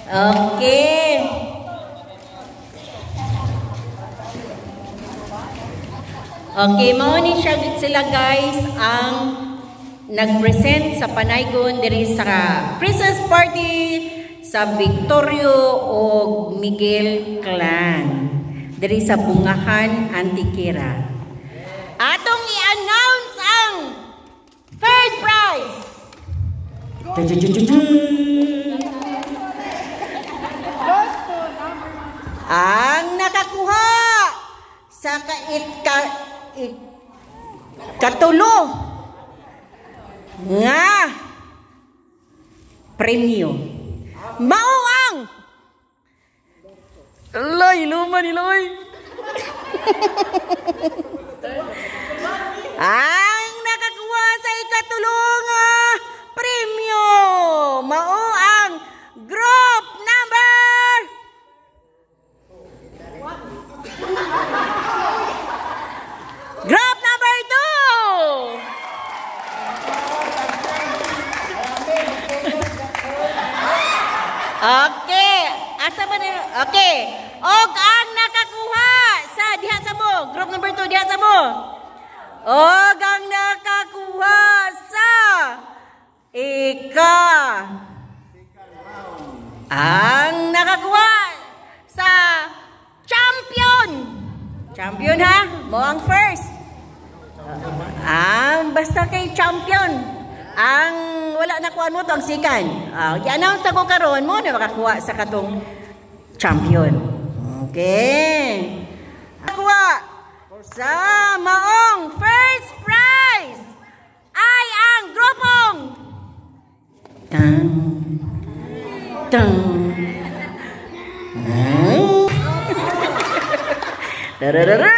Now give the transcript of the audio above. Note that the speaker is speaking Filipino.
Okay. Okay, mauni siya sila guys ang nag-present sa Panaygon diri sa Christmas party sa Victorio o Miguel Clan diri sa Bungahan, Antiquera. Atong i-announce ang third prize. Ang nakakuha sa katulo nga premyo mao ang Loy, luma ni Loy. Ang nakakuha sa ikatulo nga premyo mao ang group number Group number 2. Okay, asa ba na? Okay. Og ang nakakuha sa diha sa mo, group number 2 diha sa mo. Og ang nakakuha sa ang nakakuha sa champion. Champion ha? Mo ang first. Basta kay champion. Ang wala na kuan mo to ang second. I-announce na ko karon mo na makakuha sa katong champion. Okay. Nakuha sa maong first prize ay ang grupong Tang. Dararara.